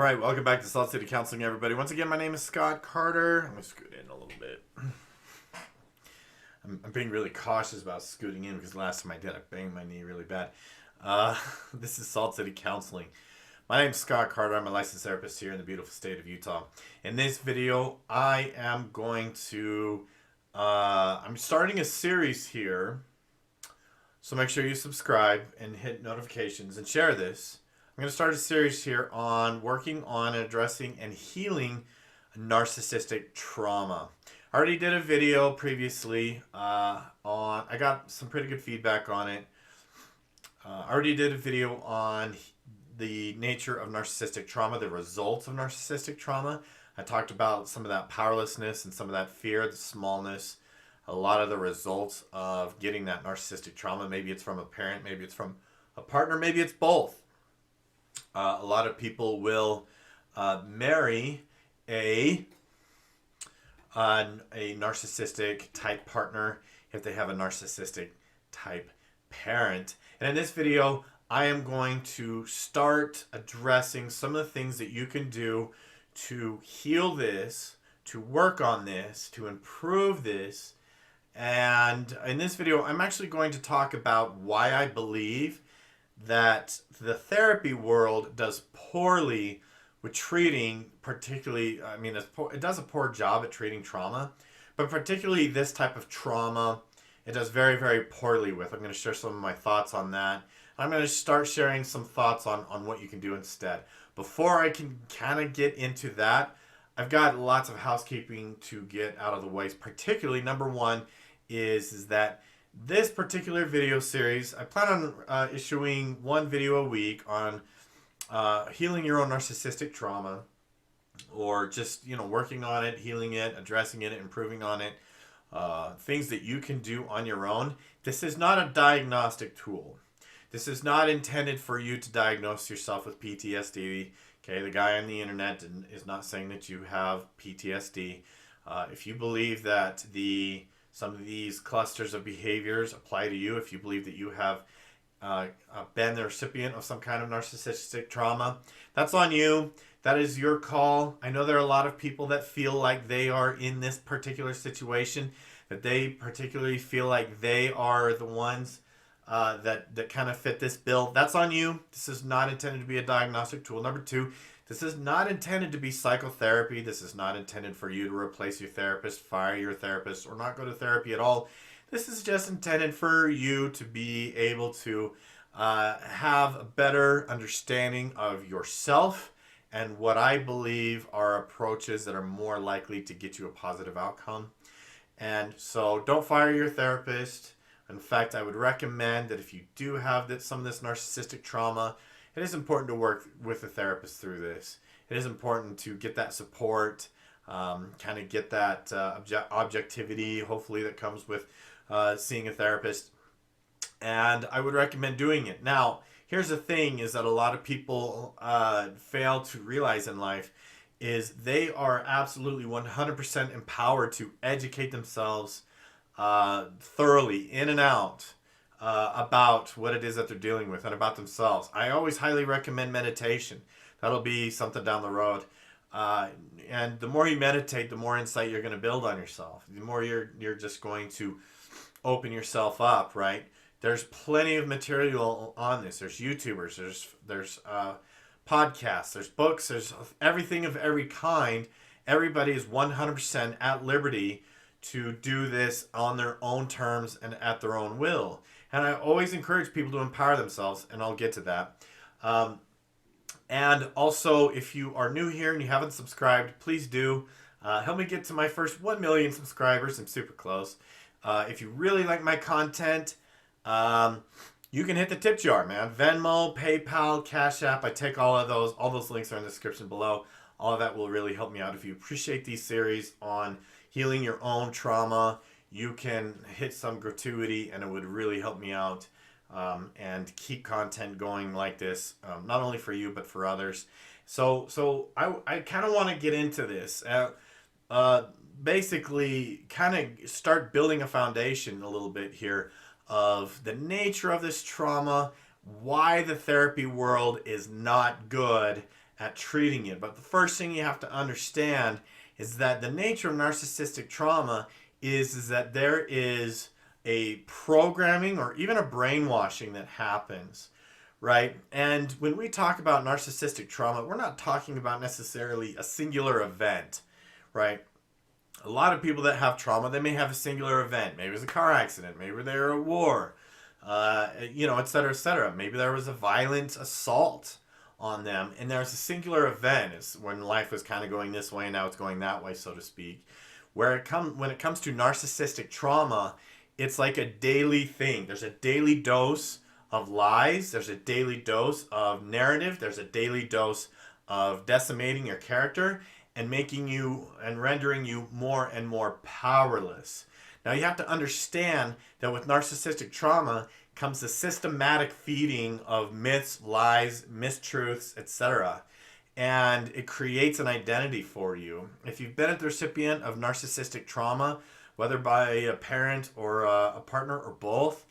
All right, welcome back to Salt City Counseling, everybody. Once again, my name is Scott Carter. I'm going to scoot in a little bit. I'm being really cautious about scooting in because last time I did, I banged my knee really bad. This is Salt City Counseling. My name is Scott Carter. I'm a licensed therapist here in the beautiful state of Utah. In this video, I am going to... I'm starting a series here, so make sure you subscribe and hit notifications and share this. I'm going to start a series here on working on addressing and healing narcissistic trauma. I already did a video previously I got some pretty good feedback on it. I already did a video on the nature of narcissistic trauma, the results of narcissistic trauma. I talked about some of that powerlessness and some of that fear, the smallness, a lot of the results of getting that narcissistic trauma. Maybe it's from a parent, maybe it's from a partner, maybe it's both. A lot of people will marry a narcissistic type partner if they have a narcissistic type parent. And in this video, I am going to start addressing some of the things that you can do to heal this, to work on this, to improve this. And in this video, I'm actually going to talk about why I believe that the therapy world does poorly with treating, particularly, it does a poor job at treating trauma, but particularly this type of trauma, it does very, very poorly with. I'm going to share some of my thoughts on that. I'm going to start sharing some thoughts on what you can do instead. Before I can kind of get into that, I've got lots of housekeeping to get out of the way. Particularly, number one is that this particular video series, I plan on issuing one video a week on healing your own narcissistic trauma, or just, working on it, healing it, addressing it, improving on it, things that you can do on your own. This is not a diagnostic tool. This is not intended for you to diagnose yourself with PTSD. Okay, the guy on the internet is not saying that you have PTSD. If you believe that some of these clusters of behaviors apply to you, if you believe that you have been the recipient of some kind of narcissistic trauma, that's on you. That is your call. I know there are a lot of people that feel like they are in this particular situation, that they particularly feel like they are the ones that kind of fit this bill. That's on you. This is not intended to be a diagnostic tool. Number two, this is not intended to be psychotherapy. This is not intended for you to replace your therapist, fire your therapist, or not go to therapy at all. This is just intended for you to be able to have a better understanding of yourself and what I believe are approaches that are more likely to get you a positive outcome. And so don't fire your therapist. In fact, I would recommend that if you do have some of this narcissistic trauma, it is important to work with a therapist through this. It is important to get that support, kind of get that objectivity, hopefully, that comes with seeing a therapist. And I would recommend doing it. Now, here's the thing, is that a lot of people fail to realize in life is they are absolutely 100% empowered to educate themselves thoroughly, in and out, about what it is that they're dealing with and about themselves. I always highly recommend meditation. That'll be something down the road. And the more you meditate, the more insight you're going to build on yourself. The more you're just going to open yourself up, right? There's plenty of material on this. There's YouTubers, there's podcasts, there's books, there's everything of every kind. Everybody is 100% at liberty to do this on their own terms and at their own will. And I always encourage people to empower themselves, and I'll get to that. And also, if you are new here and you haven't subscribed, please do. Help me get to my first 1 million subscribers. I'm super close. If you really like my content, you can hit the tip jar, man. Venmo, PayPal, Cash App. I take all of those. All those links are in the description below. All of that will really help me out. If you appreciate these series on healing your own trauma, you can hit some gratuity, and it would really help me out and keep content going like this, not only for you but for others. So I kind of want to get into this. Basically, kind of start building a foundation a little bit here of the nature of this trauma, why the therapy world is not good at treating it. But the first thing you have to understand is that the nature of narcissistic trauma is that there is a programming or even a brainwashing that happens, right? And when we talk about narcissistic trauma, we're not talking about necessarily a singular event, right? A lot of people that have trauma, they may have a singular event. Maybe it was a car accident. Maybe they were at war, et cetera, et cetera. Maybe there was a violent assault on them, and there's a singular event. It's when life was kind of going this way and now it's going that way, so to speak. When it comes to narcissistic trauma, it's like a daily thing. There's a daily dose of lies. There's a daily dose of narrative. There's a daily dose of decimating your character and making you and rendering you more and more powerless. Now you have to understand that with narcissistic trauma comes the systematic feeding of myths, lies, mistruths, etc. And it creates an identity for you. If you've been the recipient of narcissistic trauma, whether by a parent or a partner or both,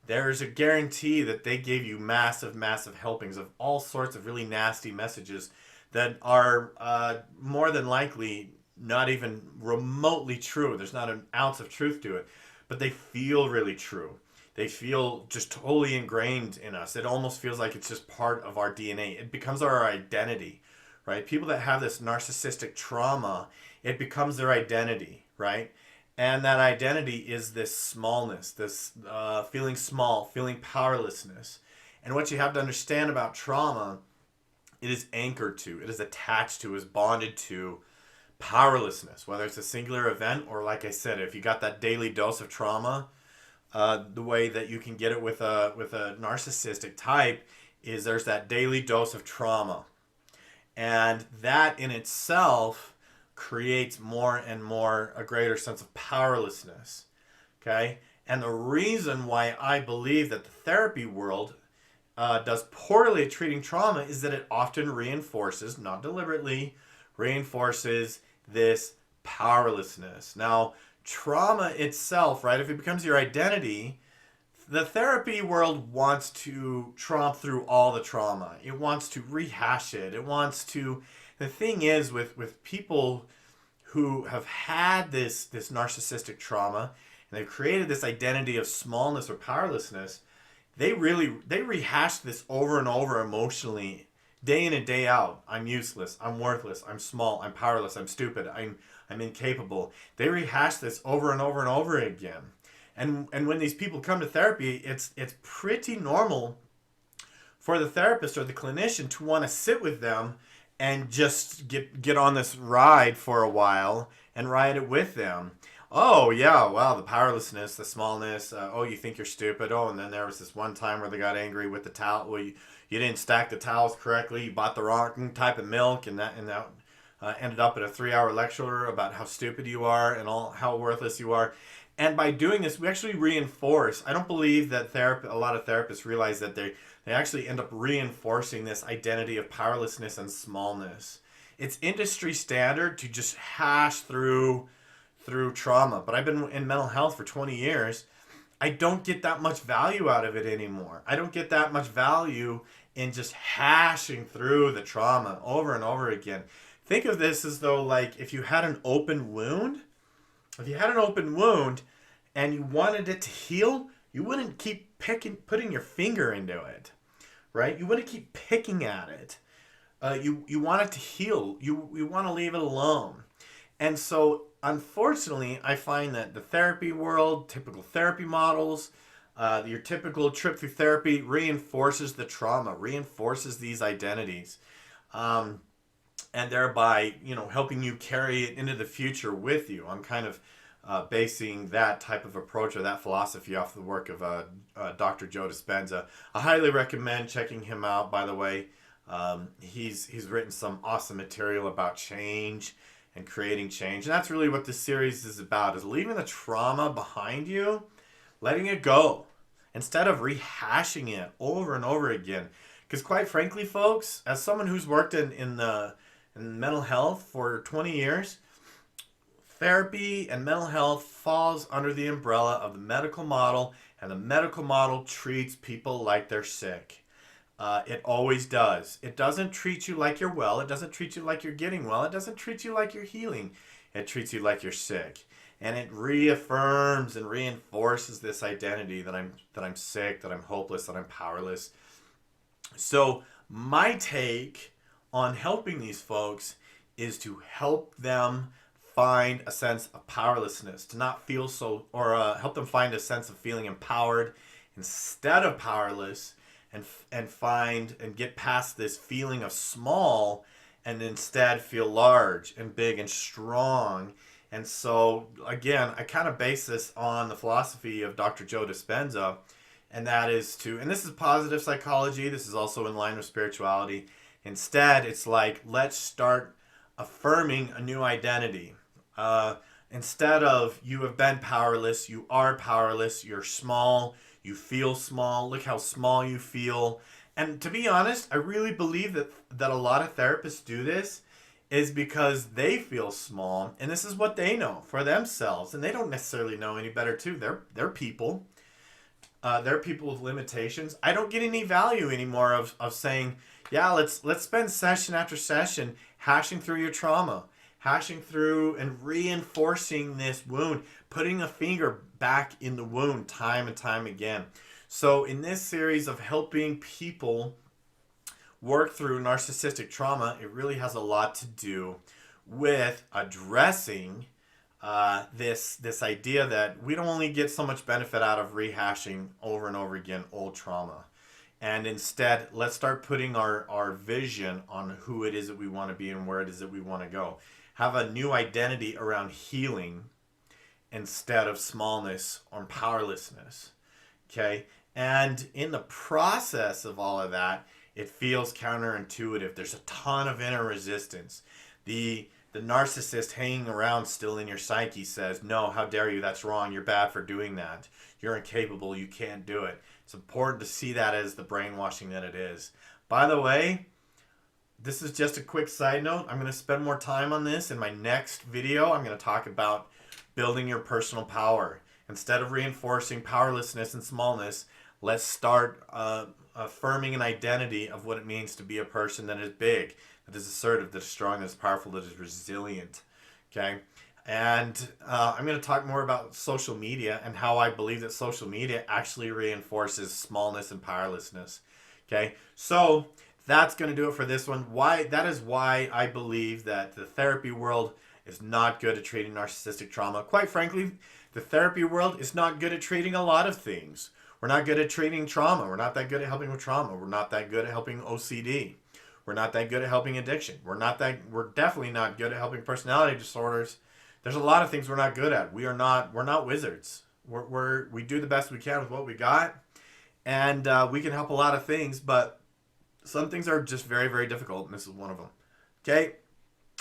there's a guarantee that they gave you massive, massive helpings of all sorts of really nasty messages that are more than likely not even remotely true. There's not an ounce of truth to it, but they feel really true. They feel just totally ingrained in us. It almost feels like it's just part of our DNA. It becomes our identity, right? People that have this narcissistic trauma, it becomes their identity, right? And that identity is this smallness, this feeling small, feeling powerlessness. And what you have to understand about trauma, it is anchored to, it is attached to, is bonded to powerlessness, whether it's a singular event or, like I said, if you got that daily dose of trauma, the way that you can get it with a narcissistic type is there's that daily dose of trauma. And that in itself creates more and more a greater sense of powerlessness. Okay? And the reason why I believe that the therapy world does poorly at treating trauma is that it often reinforces, not deliberately, reinforces this powerlessness. Now, trauma itself, right, if it becomes your identity, the therapy world wants to tromp through all the trauma. It wants to rehash it. It wants to... The thing is with people who have had this narcissistic trauma and they've created this identity of smallness or powerlessness, they rehash this over and over emotionally, day in and day out. I'm useless. I'm worthless. I'm small. I'm powerless. I'm stupid. I'm incapable. They rehash this over and over and over again. And when these people come to therapy, it's pretty normal for the therapist or the clinician to want to sit with them and just get on this ride for a while and ride it with them. Oh, yeah, wow, the powerlessness, the smallness. Oh, you think you're stupid. Oh, and then there was this one time where they got angry with the towel. Well, you didn't stack the towels correctly. You bought the wrong type of milk, and that ended up at a 3-hour lecture about how stupid you are and how worthless you are. And by doing this, we actually reinforce. I don't believe that a lot of therapists realize that they actually end up reinforcing this identity of powerlessness and smallness. It's industry standard to just hash through trauma. But I've been in mental health for 20 years. I don't get that much value out of it anymore. I don't get that much value in just hashing through the trauma over and over again. Think of this as though, like, if you had an open wound, and you wanted it to heal, you wouldn't keep putting your finger into it, right? You wouldn't keep picking at it. You want it to heal. You want to leave it alone. And so, unfortunately, I find that the therapy world, typical therapy models, your typical trip through therapy reinforces the trauma, reinforces these identities, and thereby, helping you carry it into the future with you. I'm kind of basing that type of approach or that philosophy off the work of Dr. Joe Dispenza. I highly recommend checking him out, by the way. He's written some awesome material about change and creating change. And that's really what this series is about, is leaving the trauma behind you, letting it go, instead of rehashing it over and over again. Because quite frankly, folks, as someone who's worked in mental health for 20 years, therapy and mental health falls under the umbrella of the medical model, and the medical model treats people like they're sick. It always does. It doesn't treat you like you're well. It doesn't treat you like you're getting well. It doesn't treat you like you're healing. It treats you like you're sick. And it reaffirms and reinforces this identity that I'm sick, that I'm hopeless, that I'm powerless. So my take on helping these folks is to help them find a sense of powerlessness, to not feel so, or help them find a sense of feeling empowered instead of powerless, and find and get past this feeling of small and instead feel large and big and strong. And so again, I kind of base this on the philosophy of Dr. Joe Dispenza, and that is to, and this is positive psychology, this is also in line with spirituality. Instead, it's like, let's start affirming a new identity. Instead of you have been powerless, you are powerless, you're small, you feel small, look how small you feel. And to be honest, I really believe that a lot of therapists do this is because they feel small, and this is what they know for themselves, and they don't necessarily know any better too. They're people. They're people with limitations. I don't get any value anymore of saying, yeah, let's spend session after session hashing through your trauma, hashing through and reinforcing this wound, putting a finger back in the wound time and time again. So in this series of helping people work through narcissistic trauma, it really has a lot to do with addressing this idea that we don't only get so much benefit out of rehashing over and over again old trauma. And instead, let's start putting our vision on who it is that we want to be and where it is that we want to go. Have a new identity around healing instead of smallness or powerlessness. Okay? And in the process of all of that, it feels counterintuitive. There's a ton of inner resistance. The narcissist hanging around still in your psyche says, no, how dare you? That's wrong. You're bad for doing that. You're incapable. You can't do it. It's important to see that as the brainwashing that it is. By the way, this is just a quick side note. I'm going to spend more time on this in my next video. I'm going to talk about building your personal power. Instead of reinforcing powerlessness and smallness, let's start affirming an identity of what it means to be a person that is big, that is assertive, that is strong, that is powerful, that is resilient. Okay? And I'm going to talk more about social media and how I believe that social media actually reinforces smallness and powerlessness. Okay? So that's going to do it for this one. That is why I believe that the therapy world is not good at treating narcissistic trauma. Quite frankly, the therapy world is not good at treating a lot of things. We're not good at treating trauma. We're not that good at helping with trauma. We're not that good at helping OCD. We're not that good at helping addiction. We're definitely not good at helping personality disorders. There's a lot of things we're not good at. We're not wizards. We do the best we can with what we got, and we can help a lot of things, but some things are just very, very difficult, and this is one of them. Okay?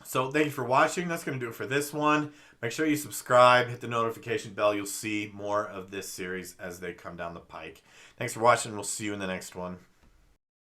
So thank you for watching. That's going to do it for this one. Make sure you subscribe, hit the notification bell. You'll see more of this series as they come down the pike. Thanks for watching. We'll see you in the next one.